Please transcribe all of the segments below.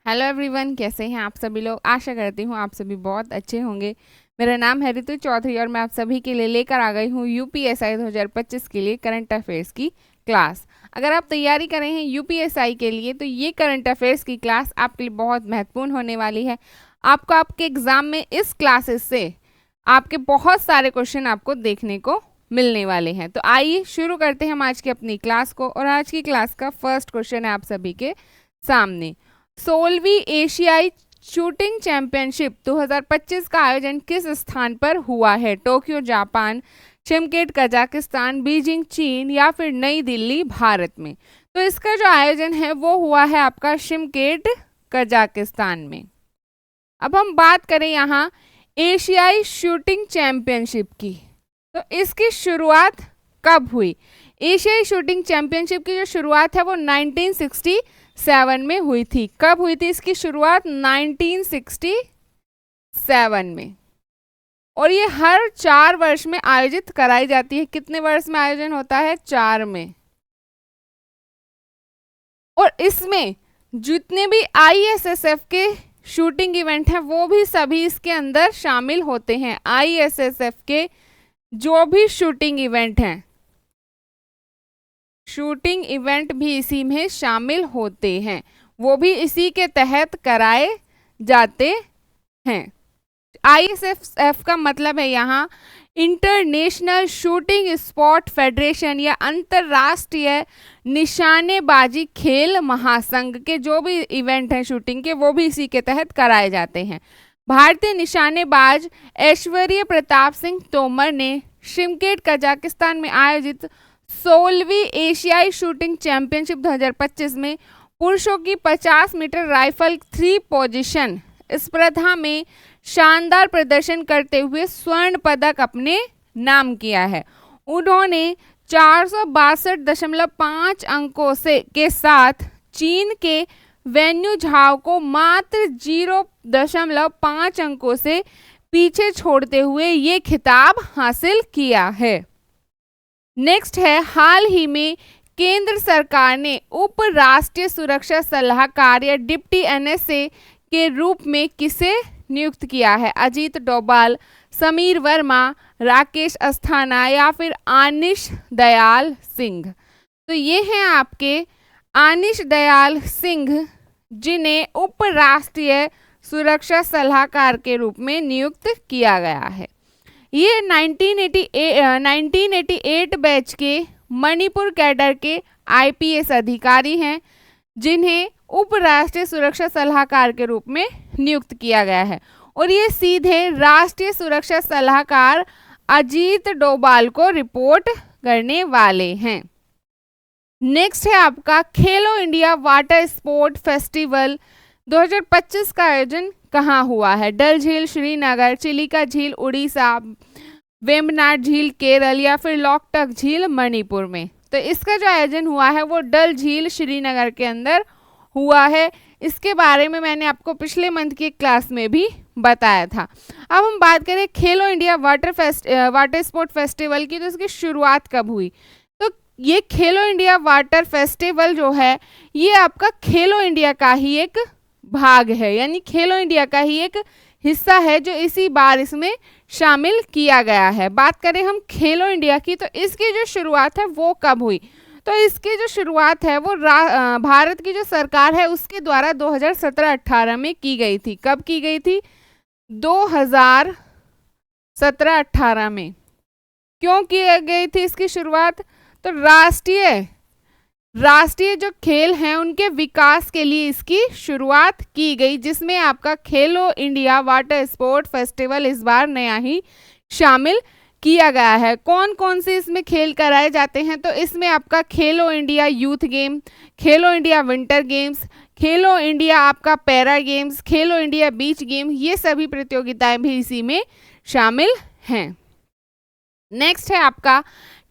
Hello everyone, कैसे हैं आप सभी लोग। आशा करती हूँ आप सभी बहुत अच्छे होंगे। मेरा नाम है ऋतु चौधरी और मैं आप सभी के लिए लेकर आ गई हूँ यूपीएसआई 2025 के लिए करंट अफेयर्स की क्लास। अगर आप तैयारी कर रहे हैं यूपीएसआई के लिए तो ये करंट अफेयर्स की क्लास आपके लिए बहुत महत्वपूर्ण होने वाली है। आपको आपके एग्जाम में इस क्लासेस से आपके बहुत सारे क्वेश्चन आपको देखने को मिलने वाले हैं। तो आइए शुरू करते हैं हम आज की अपनी क्लास को। और आज की क्लास का फर्स्ट क्वेश्चन है आप सभी के सामने। 16वीं एशियाई शूटिंग चैंपियनशिप 2025 का आयोजन किस स्थान पर हुआ है? टोक्यो जापान, शिमकेट कजाकिस्तान, बीजिंग चीन या फिर नई दिल्ली भारत में। तो इसका जो आयोजन है वो हुआ है आपका शिमकेट कजाकिस्तान में। अब हम बात करें यहाँ एशियाई शूटिंग चैंपियनशिप की, तो इसकी शुरुआत कब हुई? एशियाई शूटिंग चैंपियनशिप की जो शुरुआत है वो 1967 में हुई थी। कब हुई थी इसकी शुरुआत? 1967 में। और ये हर 4 वर्ष में आयोजित कराई जाती है। कितने वर्ष में आयोजन होता है? 4 में। और इसमें जितने भी आईएसएसएफ के शूटिंग इवेंट हैं वो भी सभी इसके अंदर शामिल होते हैं। आईएसएसएफ के जो भी शूटिंग इवेंट हैं, शूटिंग इवेंट भी इसी में शामिल होते हैं, वो भी इसी के तहत कराए जाते हैं। आईएसएसएफ का मतलब है यहाँ इंटरनेशनल शूटिंग स्पोर्ट फेडरेशन या अंतरराष्ट्रीय निशानेबाजी खेल महासंघ के जो भी इवेंट हैं शूटिंग के वो भी इसी के तहत कराए जाते हैं। भारतीय निशानेबाज ऐश्वर्य प्रताप सिंह तोमर ने शिमकेट कजाकिस्तान में आयोजित 16वीं एशियाई शूटिंग चैंपियनशिप 2025 में पुरुषों की 50 मीटर राइफल 3 पोजीशन स्पर्धा में शानदार प्रदर्शन करते हुए स्वर्ण पदक अपने नाम किया है। उन्होंने 462.5 अंकों के साथ चीन के वेन्यू झाओ को मात्र 0.5 अंकों से पीछे छोड़ते हुए ये खिताब हासिल किया है। नेक्स्ट है, हाल ही में केंद्र सरकार ने उप राष्ट्रीय सुरक्षा सलाहकार या डिप्टी एनएसए के रूप में किसे नियुक्त किया है? अजीत डोभाल, समीर वर्मा, राकेश अस्थाना या फिर आनिश दयाल सिंह। तो ये हैं आपके आनिश दयाल सिंह जिन्हें उप राष्ट्रीय सुरक्षा सलाहकार के रूप में नियुक्त किया गया है। ये 1988 बैच के मणिपुर कैडर के आईपीएस अधिकारी हैं जिन्हें उप राष्ट्रीय सुरक्षा सलाहकार के रूप में नियुक्त किया गया है। और ये सीधे राष्ट्रीय सुरक्षा सलाहकार अजीत डोभाल को रिपोर्ट करने वाले हैं। नेक्स्ट है आपका खेलो इंडिया वाटर स्पोर्ट फेस्टिवल 2025 का आयोजन कहाँ हुआ है? डल झील श्रीनगर, चिलिका झील उड़ीसा, वेम्बनाड झील केरल या फिर लोकटक झील मणिपुर में। तो इसका जो आयोजन हुआ है वो डल झील श्रीनगर के अंदर हुआ है। इसके बारे में मैंने आपको पिछले मंथ की क्लास में भी बताया था। अब हम बात करें खेलो इंडिया वाटर स्पोर्ट फेस्टिवल की, तो इसकी शुरुआत कब हुई? तो ये खेलो इंडिया वाटर फेस्टिवल जो है ये आपका खेलो इंडिया का ही एक भाग है, यानी खेलो इंडिया का ही एक हिस्सा है जो इसी बार इसमें शामिल किया गया है। बात करें हम खेलो इंडिया की, तो इसकी जो शुरुआत है वो कब हुई? तो इसकी जो शुरुआत है वो भारत की जो सरकार है उसके द्वारा 2017-18 में की गई थी। कब की गई थी? 2017-18 में। क्यों की गई थी इसकी शुरुआत? तो राष्ट्रीय जो खेल हैं उनके विकास के लिए इसकी शुरुआत की गई, जिसमें आपका खेलो इंडिया वाटर स्पोर्ट फेस्टिवल इस बार नया ही शामिल किया गया है। कौन कौन से इसमें खेल कराए जाते हैं? तो इसमें आपका खेलो इंडिया यूथ गेम, खेलो इंडिया विंटर गेम्स, खेलो इंडिया आपका पैरा गेम्स, खेलो इंडिया बीच गेम, ये सभी प्रतियोगिताएं भी इसी में शामिल हैं। नेक्स्ट है आपका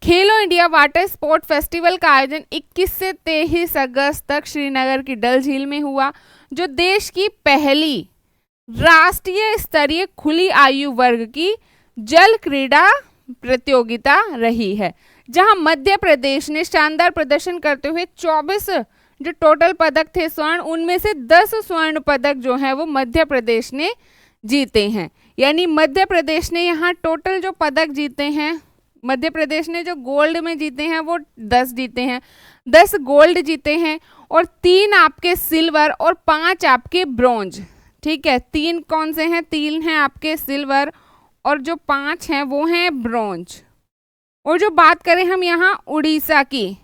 खेलो इंडिया वाटर स्पोर्ट फेस्टिवल का आयोजन 21 से 23 अगस्त तक श्रीनगर की डल झील में हुआ, जो देश की पहली राष्ट्रीय स्तरीय खुली आयु वर्ग की जल क्रीड़ा प्रतियोगिता रही है, जहां मध्य प्रदेश ने शानदार प्रदर्शन करते हुए 24 जो टोटल पदक थे स्वर्ण, उनमें से 10 स्वर्ण पदक जो है वो मध्य प्रदेश ने जीते हैं। यानी मध्य प्रदेश ने यहाँ टोटल जो पदक जीते हैं, मध्य प्रदेश ने जो गोल्ड में जीते हैं वो 10 जीते हैं, 10 गोल्ड जीते हैं और 3 आपके सिल्वर और 5 आपके ब्रॉन्ज। ठीक है, 3 कौन से हैं? 3 हैं आपके सिल्वर और जो 5 हैं वो हैं ब्रॉन्ज। और जो बात करें हम यहाँ उड़ीसा की,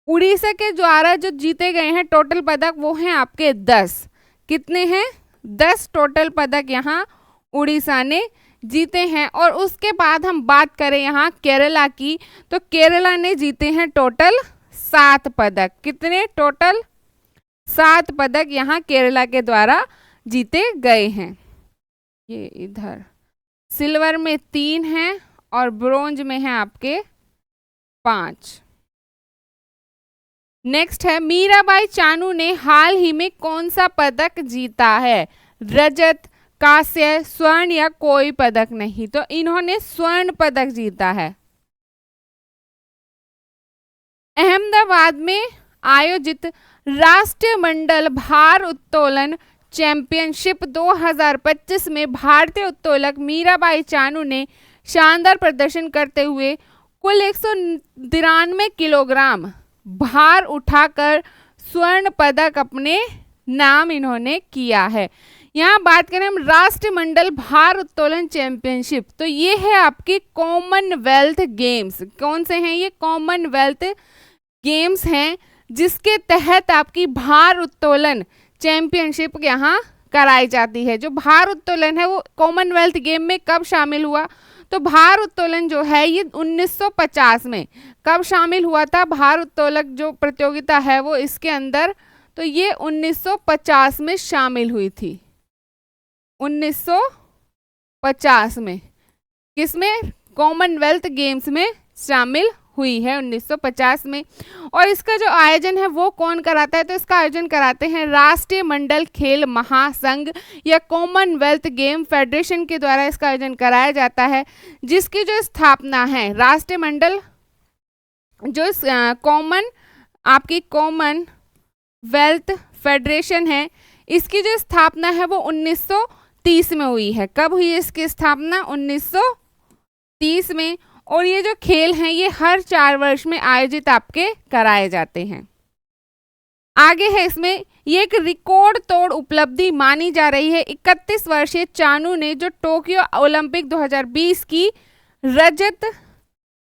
उड़ीसा के द्वारा जो जीते गए हैं टोटल पदक वो हैं आपके 10। कितने हैं? 10 टोटल पदक यहाँ उड़ीसा ने जीते हैं। और उसके बाद हम बात करें यहाँ केरला की, तो केरला ने जीते हैं टोटल 7 पदक। कितने? टोटल 7 पदक यहाँ केरला के द्वारा जीते गए हैं। ये इधर सिल्वर में 3 हैं और ब्रोंज में है आपके 5। नेक्स्ट है मीराबाई चानू ने हाल ही में कौन सा पदक जीता है? रजत, कांस्य, स्वर्ण या कोई पदक नहीं? तो इन्होंने स्वर्ण पदक जीता है। अहमदाबाद में आयोजित राष्ट्रमंडल भार उत्तोलन चैंपियनशिप 2025 में भारतीय उत्तोलक मीराबाई चानू ने शानदार प्रदर्शन करते हुए कुल 193 किलोग्राम भार उठाकर स्वर्ण पदक अपने नाम इन्होंने किया है। यहाँ बात करें हम राष्ट्रमंडल भार उत्तोलन चैंपियनशिप, तो ये है आपके कॉमनवेल्थ गेम्स। कौन से हैं ये? कॉमनवेल्थ गेम्स हैं, जिसके तहत आपकी भार उत्तोलन चैंपियनशिप यहाँ कराई जाती है। जो भार उत्तोलन है वो कॉमनवेल्थ गेम में कब शामिल हुआ? तो भार उत्तोलन जो है ये 1950 में कब शामिल हुआ था? भार उत्तोलक जो प्रतियोगिता है वो इसके अंदर, तो ये 1950 में शामिल हुई थी। 1950 में किसमें? कॉमनवेल्थ गेम्स में शामिल हुई है 1950 में। और इसका जो आयोजन है वो कौन कराता है? तो इसका आयोजन कराते हैं राष्ट्रीय मंडल खेल महासंघ या कॉमनवेल्थ गेम फेडरेशन के द्वारा इसका आयोजन कराया जाता है, जिसकी जो स्थापना है राष्ट्रीय मंडल जो आपकी कॉमनवेल्थ फेडरेशन है, इसकी जो स्थापना है वो 1930 में हुई है। कब हुई इसकी स्थापना? 1930 में। और ये जो खेल हैं ये हर 4 वर्ष में आयोजित आपके कराए जाते हैं। आगे है इसमें ये एक रिकॉर्ड तोड़ उपलब्धि मानी जा रही है। 31 वर्षीय चानू ने जो टोक्यो ओलंपिक 2020 की रजत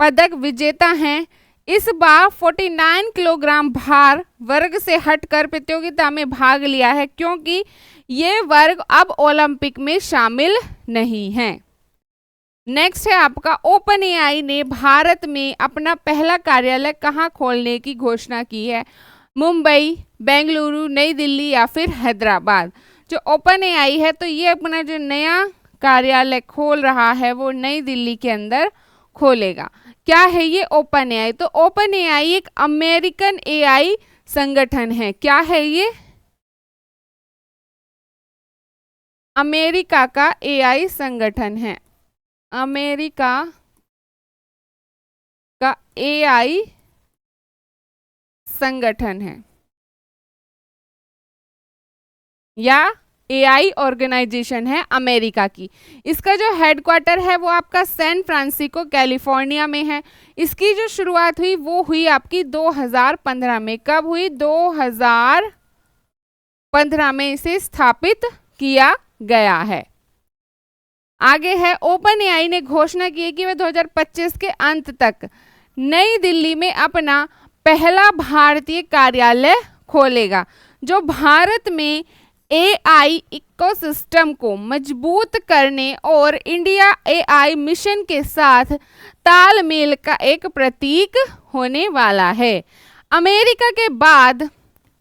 पदक विजेता हैं, इस बार 49 किलोग्राम भार वर्ग से हटकर प्रतियोगिता में भाग लिया है, क्योंकि ये वर्ग अब ओलंपिक में शामिल नहीं है। नेक्स्ट है आपका ओपन एआई ने भारत में अपना पहला कार्यालय कहाँ खोलने की घोषणा की है? मुंबई, बेंगलुरु, नई दिल्ली या फिर हैदराबाद? जो ओपन एआई है तो ये अपना जो नया कार्यालय खोल रहा है वो नई दिल्ली के अंदर खोलेगा। क्या है ये ओपन एआई? तो ओपन एआई एक अमेरिकन एआई संगठन है। क्या है ये? अमेरिका का एआई संगठन है। अमेरिका का एआई संगठन है या एआई ऑर्गेनाइजेशन है अमेरिका की। इसका जो हेडक्वार्टर है वो आपका सैन फ्रांसिस्को कैलिफोर्निया में है। इसकी जो शुरुआत हुई वो हुई आपकी 2015 में। कब हुई? 2015 में इसे स्थापित किया गया है। आगे है ओपन एआई ने घोषणा की है कि वह 2025 के अंत तक नई दिल्ली में अपना पहला भारतीय कार्यालय खोलेगा, जो भारत में एआई इकोसिस्टम को मजबूत करने और इंडिया एआई मिशन के साथ तालमेल का एक प्रतीक होने वाला है। अमेरिका के बाद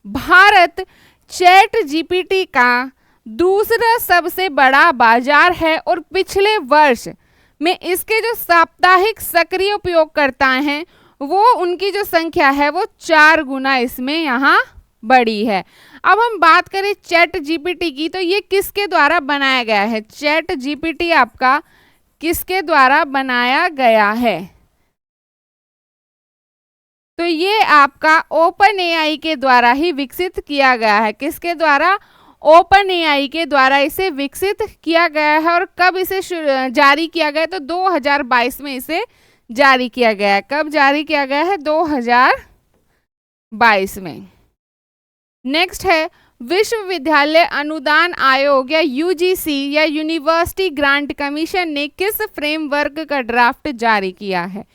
भारत चैट जीपीटी का दूसरा सबसे बड़ा बाजार है और पिछले वर्ष में इसके जो साप्ताहिक सक्रिय उपयोगकर्ता हैं वो उनकी जो संख्या है वो 4 गुना इसमें यहाँ बढ़ी है। अब हम बात करें चैट जीपीटी की, तो ये किसके द्वारा बनाया गया है? चैट जीपीटी आपका किसके द्वारा बनाया गया है? तो ये आपका ओपन एआई के द्वारा ही विकसित किया गया है। किसके द्वारा? ओपन एआई के द्वारा इसे विकसित किया गया है। और कब इसे जारी किया गया? तो 2022 में इसे जारी किया गया है। कब जारी किया गया है? 2022 में। नेक्स्ट है विश्वविद्यालय अनुदान आयोग या यूजीसी या यूनिवर्सिटी ग्रांट कमीशन ने किस फ्रेमवर्क का ड्राफ्ट जारी किया है?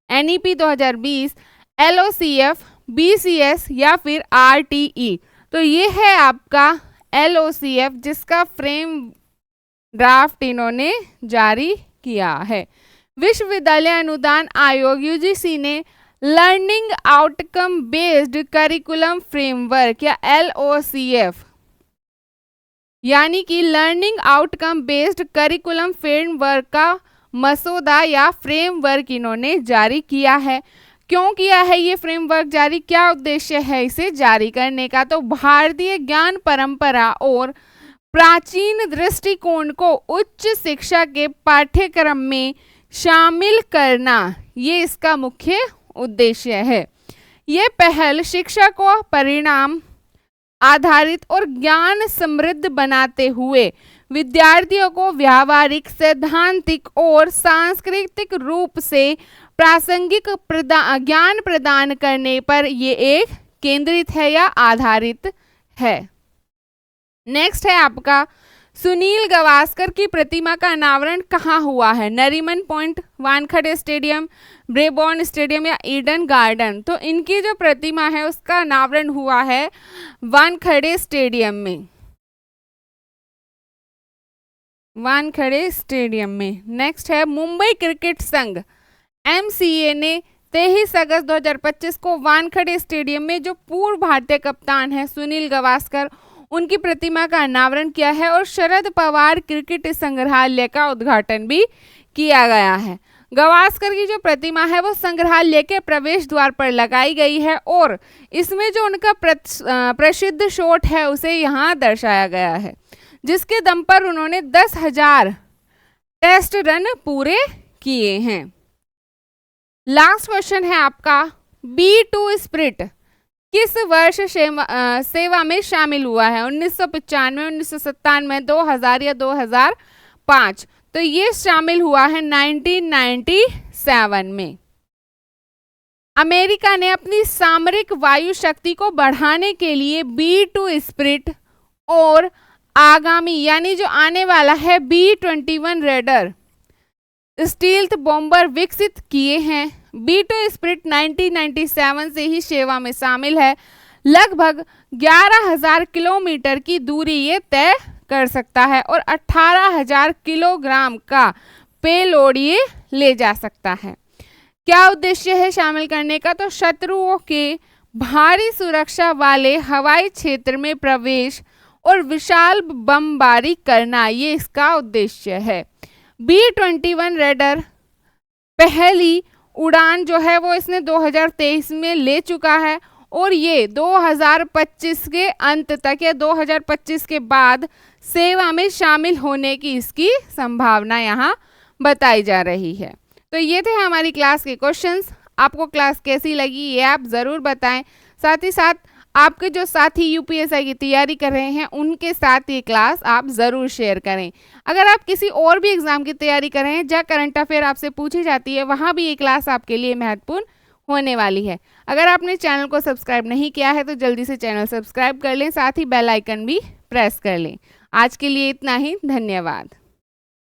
एनईपी 2020, एलओसीएफ, बीसीएस या फिर आरटीई। तो ये है आपका एलओसीएफ जिसका फ्रेम ड्राफ्ट इन्होंने जारी किया है। विश्वविद्यालय अनुदान आयोग यूजीसी ने learning outcome based curriculum framework या एलओसीएफ यानी कि learning outcome based curriculum framework का मसौदा या फ्रेमवर्क इन्होंने जारी किया है। क्यों किया है ये फ्रेमवर्क जारी? क्या उद्देश्य है इसे जारी करने का? तो भारतीय ज्ञान परंपरा और प्राचीन दृष्टिकोण को उच्च शिक्षा के पाठ्यक्रम में शामिल करना, ये इसका मुख्य उद्देश्य है। ये पहल शिक्षा को परिणाम आधारित और ज्ञान समृद्ध बनाते हुए विद्यार्थियों को व्यावहारिक, सैद्धांतिक और सांस्कृतिक रूप से प्रासंगिक ज्ञान प्रदान करने पर ये एक केंद्रित है या आधारित है। नेक्स्ट है आपका सुनील गावस्कर की प्रतिमा का अनावरण कहाँ हुआ है? Nariman point, Wankhede stadium, Brabourne stadium या ईडन गार्डन। तो इनकी जो प्रतिमा है उसका अनावरण हुआ है वानखेड़े स्टेडियम में। वानखेड़े स्टेडियम में। नेक्स्ट है मुंबई क्रिकेट संघ एमसीए ने 23 अगस्त 2025 को वानखेड़े स्टेडियम में जो पूर्व भारतीय कप्तान है सुनील गावस्कर, उनकी प्रतिमा का अनावरण किया है और शरद पवार क्रिकेट संग्रहालय का उद्घाटन भी किया गया है। गावस्कर की जो प्रतिमा है वो संग्रहालय के प्रवेश द्वार पर लगाई गई है और इसमें जो उनका प्रसिद्ध शॉट है उसे यहाँ दर्शाया गया है, जिसके दम पर उन्होंने 10,000 टेस्ट रन पूरे किए हैं। लास्ट क्वेश्चन है आपका B2 स्पिरिट किस वर्ष सेवा में शामिल हुआ है? 1995, 1997, 2000 या 2005। तो ये शामिल हुआ है 1997 में। अमेरिका ने अपनी सामरिक वायु शक्ति को बढ़ाने के लिए B2 स्पिरिट और आगामी यानी जो आने वाला है B-21 रेडर स्टील्थ बॉम्बर विकसित किए हैं। B2 स्पिरिट 1997 से ही सेवा में शामिल है। लगभग 11,000 किलोमीटर की दूरी ये तय कर सकता है और 18,000 किलोग्राम का पेलोड ये ले जा सकता है। क्या उद्देश्य है शामिल करने का? तो शत्रुओं के भारी सुरक्षा वाले हवाई क्षेत्र में प्रवेश और विशाल बमबारी करना, ये इसका उद्देश्य है। B-21 रेडर पहली उड़ान जो है वो इसने 2023 में ले चुका है और ये 2025 के अंत तक या 2025 के बाद सेवा में शामिल होने की इसकी संभावना यहाँ बताई जा रही है। तो ये थे हमारी क्लास के क्वेश्चंस। आपको क्लास कैसी लगी ये आप ज़रूर बताएं। साथ ही साथ आपके जो साथी यूपीएससी की तैयारी कर रहे हैं उनके साथ ये क्लास आप ज़रूर शेयर करें। अगर आप किसी और भी एग्ज़ाम की तैयारी कर रहे हैं जहाँ करंट अफेयर आपसे पूछी जाती है, वहाँ भी ये क्लास आपके लिए महत्वपूर्ण होने वाली है। अगर आपने चैनल को सब्सक्राइब नहीं किया है तो जल्दी से चैनल सब्सक्राइब कर लें, साथ ही बेल आइकन भी प्रेस कर लें। आज के लिए इतना ही, धन्यवाद।